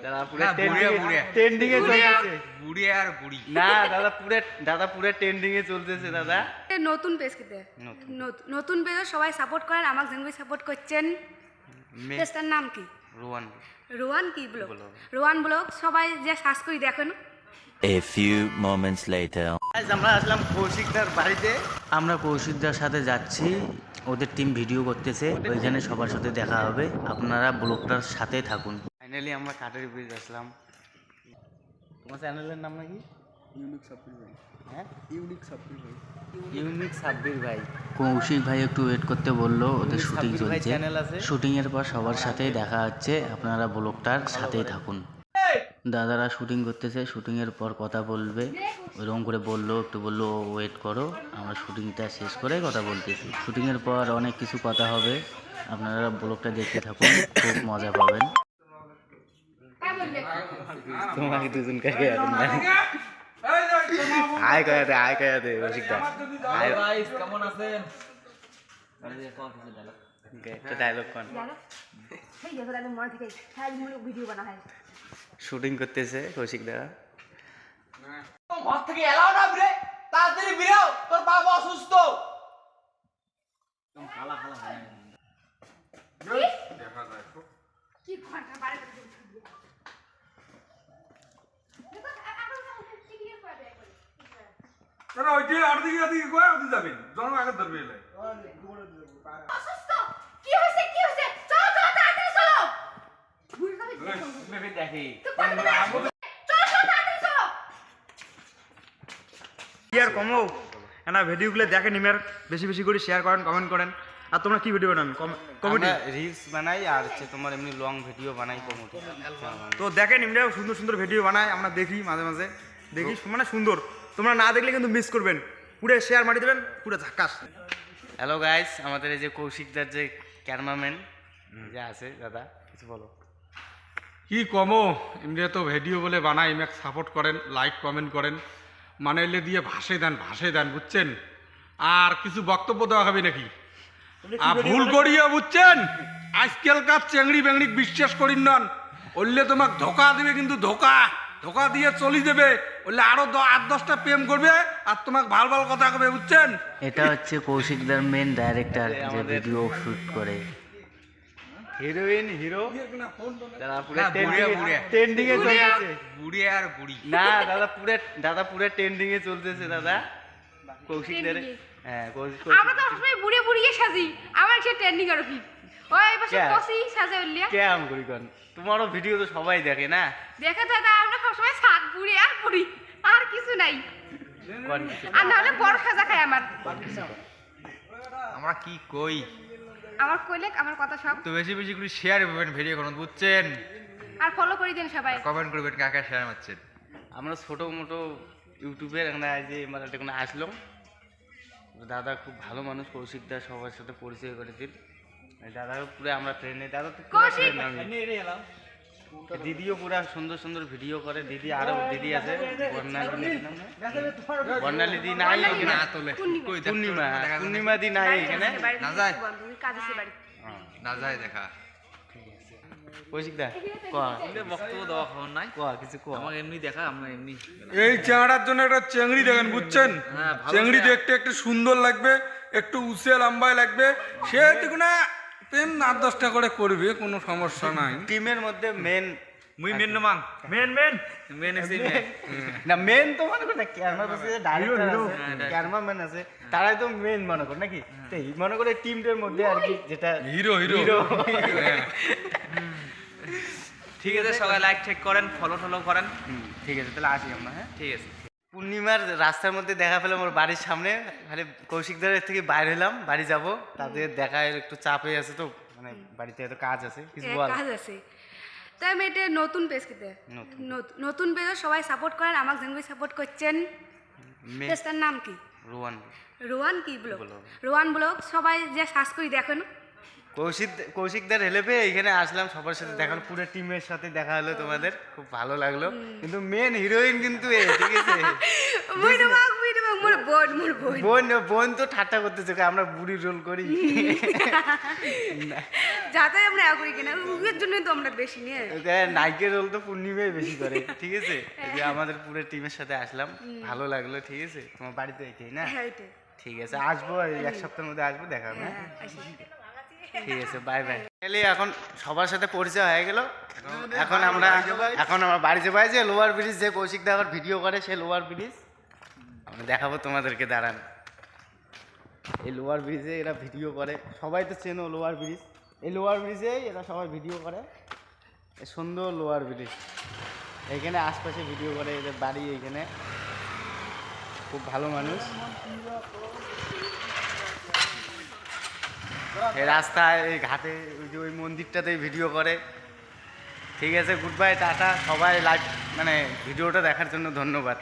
দাদা পুরো ট্রেন্ডিং এ চলতেছে। বুড়ি আর বুড়ি না দাদা পুরো ট্রেন্ডিং এ চলতেছে দাদা। নতুন পেজ কিতে নতুন পেজে সবাই সাপোর্ট করেন, আমাকে যেমন সাপোর্ট করছেন। পেজটার নাম কি? রোহান কি ব্লগ, রোহান ব্লগ। সবাই যে সার্চ করে দেখেন। A few moments later. আমরা আসলাম কৌশিকদার বাড়িতে। আমরা কৌশিকদার সাথে যাচ্ছি, ওদের টিম ভিডিও করতেছে, ওইখানে সবার সাথে দেখা হবে। আপনারা ব্লগটার সাথে থাকুন। ফাইনালি আমরা কাঠের ব্রিজ আসলাম। তোমার চ্যানেলের নাম নাকি? ইউনিক সাব্বির ভাই। হ্যাঁ, ইউনিক সাব্বির ভাই। কৌশিক ভাই একটু ওয়েট করতে বললো, ওদের শুটিং চলছে। শুটিং এর পর সবার সাথেই দেখা হচ্ছে, আপনারা ব্লগটার সাথেই থাকুন। দাদারা শুটিং করতেছে, শুটিংয়ের পর কথা বলবে, ওইরকম করে বললো, একটু বললো ওয়েট করো, আমরা শুটিংটা শেষ করে কথা বলতেছি। শুটিংয়ের পর অনেক কিছু কথা হবে, আপনারা ব্লগটা দেখতে থাকুন, খুব মজা পাবেন। তোমাকে দুজনকে আয় কয়াতে রসিকদা কেমন আছেন? একটা ডায়লগ কন। শুটিং করতেছে কৌশিকদা। ঘর থেকে এলাও না রে, তাড়াতাড়ি বেরো, তোর বাবা অসুস্থ। কি ঘন্টা বারে তারা ওইটা আর দিকে কয় ওদিকে যাবেন, জন আগে ধরবে এলে অসুস্থ। কি হইছে চলো তাড়াতাড়ি চলো। মেবি দেখি আর কমো না ভিডিওগুলো দেখেন, ইমের বেশি বেশি করে শেয়ার করেন, কমেন্ট করেন। আর তোমরা কি ভিডিও বানান? কমেডি রিলস বানাই আর হচ্ছে তোমার এমনি লং ভিডিও বানাই কমেডি। তো দেখেন, ইমরা সুন্দর সুন্দর ভিডিও বানায়, আমরা দেখি মাঝে মাঝে দেখি, মানে সুন্দর। তোমরা না দেখলে কিন্তু মিস করবেন, পুরো শেয়ার মারি দেবেন, পুরো ঝাক্কাস। হ্যালো গাইস, আমাদের এই যে কৌশিকদার যে ক্যামেরাম্যান যে আছে, দাদা কিছু বলো। কি কমো, এমনি তো ভিডিও বলে বানাই, ইমেক সাপোর্ট করেন, লাইক কমেন্ট করেন, মানে এলে দিয়ে ভাসে দেন, বুঝছেন? আর কিছু বক্তব্য দেওয়া হবে নাকি? আর ভুল করিয়া বুঝছেন, আজকালকার চেংড়ি বেংড়ি বিশ্বাস করিন নন, ওইলে তোমাকে ধোকা দিবে, কিন্তু ধোকা দিয়ে চলি দেবে, ওইলে আরো 8-10টা প্রেম করবে আর তোমাকে ভালো ভালো কথা কবে, বুঝছেন? এটা হচ্ছে কৌশিকদার মেন ডাইরেক্টর, যে ভিডিও শুট করে। হিরোইন হিরো দাদা পুরো ট্রেন্ডিং এ চলতেছে। বুড়ি আর বুড়ি না দাদা পুরো ট্রেন্ডিং এ চলতেছে দাদা কৌশিকদার। হ্যাঁ, আমরা তো সবসময় বুড়ে বুড়িয়ে সাজি, আমার সে ট্রেন্ডিং আর কি ওই পাশে কসি সাজে উল্লিয়া কে আম করি কোন, তোমারও ভিডিও তো সবাই দেখে না? দেখে দাদা, আমরা সবসময় সাত বুড়ি আর বুড়ি, আর কিছু নাই। আর না হলে বড় সাজা খায় আমার। আমরা কি কই, আমার কইলে আমার কথা সব তো বেশি বেশি করে শেয়ার করবেন ভিডিও করুন, বুঝছেন? আর ফলো করে দিন সবাই, কমেন্ট করবেন কাকে শেয়ার মারছেন। আমরা ছোটো মোটো ইউটিউবের আমরা যে মানে কোনো আসলাম, দাদা খুব ভালো মানুষ, কৌশিকদা সবার সাথে পরিচয় করে দিন। দাদা পুরো আমরা ট্রেনে, দাদা তো দিদিও পুরা সুন্দর সুন্দর ভিডিও করে। দিদি আরো দিদি আছে, বর্ণালী দি নাই না তোলে পূর্ণিমা দি নাই এখানে, না যায় কাজ আছে বাড়ি না যায় দেখা। কৌশিকদা বক্তব্য দেওয়া খবর নাই, কিছু আমাকে এমনি দেখা, আমরা এমনি এই চেংড়ার জন্য একটা চেংড়ি দেখেন, বুঝছেন? হ্যাঁ, চেংড়ি দেখতে একটু সুন্দর লাগবে, একটু উঁচে লম্বায় লাগবে, সে দেখুন না প্রেম 8-10টা করে করবে, কোনো সমস্যা নাই। টিমের মধ্যে মেন মুই মেন নমাং মেন না, মেন তো মনে কর না, ক্যামেরাম্যান আছে, তারাই তো মেন মনে কর নাকি? মনে করে টিমটার মধ্যে আর কি, যেটা হিরো ঠিক আছে, সবাই লাইক টেক করেন, ফলো করেন। ঠিক আছে, তাহলে আসি আমরা। হ্যাঁ, ঠিক আছে। পূর্ণিমার রাস্তার মধ্যে দেখা পেলাম ওর বাড়ির সামনে, খালি কৌশিকদারের থেকে বাইরে হলাম, বাড়ি যাব, তাদের দেখা একটু চাপে আছে, তো মানে বাড়িতে এত কাজ আছে, কিছু বল। কাজ আছে তাই আমি এটা নতুন পেজ কিতে নতুন পেজে সবাই সাপোর্ট করেন, আমাকে যেমন সাপোর্ট করছেন। পেজটার নাম কি? রোহান কি ব্লগ, রোহান ব্লগ। সবাই যে সার্চ করে দেখেন। কৌশিকদার হেল্পে এইখানে আসলাম, সবার সাথে দেখা হলো, পুরো টিমের সাথে দেখা হলো, তোমাদের খুব ভালো লাগলো। কিন্তু মেন হিরোইন কিন্তু ঠিক আছে, বোন তো ঠাট্টা করতেছে, আমরা বুড়ি রোল করি। যাতে আমরা এক করি কিনা উগের জন্যই তো আমরা বেশি নিয়ে নাইকের রোল তো পূর্ণিমাই বেশি করে ঠিক আছে এই যে আমাদের পুরো টিমের সাথে আসলাম ভালো লাগলো ঠিক আছে তোমার বাড়িতে এটাই না হ্যাঁ এটাই। ঠিক আছে আসবো এই এক সপ্তাহের মধ্যে আসবো দেখা হবে হ্যাঁ, আসি। ঠিক আছে বাই বাই এখন সবার সাথে পরিচয় হয়ে গেল এখন আমরা বাড়ি যাবো যে লোয়ার ব্রিজ যে কৌশিক দা আবার ভিডিও করে সে লোয়ার ব্রিজ আমরা দেখাবো তোমাদেরকে দাঁড়ান এই লোয়ার ব্রিজে এরা ভিডিও করে সবাই তো চেনো লোয়ার ব্রিজ এই লোয়ার ব্রিজে এরা সবাই ভিডিও করে এ সুন্দর লোয়ার ব্রিজ এইখানে আশপাশে ভিডিও করে এদের বাড়ি এইখানে খুব ভালো মানুষ এই রাস্তায় এই ঘাটে ওই যে ওই মন্দিরটাতে ভিডিও করে ঠিক আছে গুড বাই টাটা সবাই লাইভ মানে ভিডিওটা দেখার জন্য ধন্যবাদ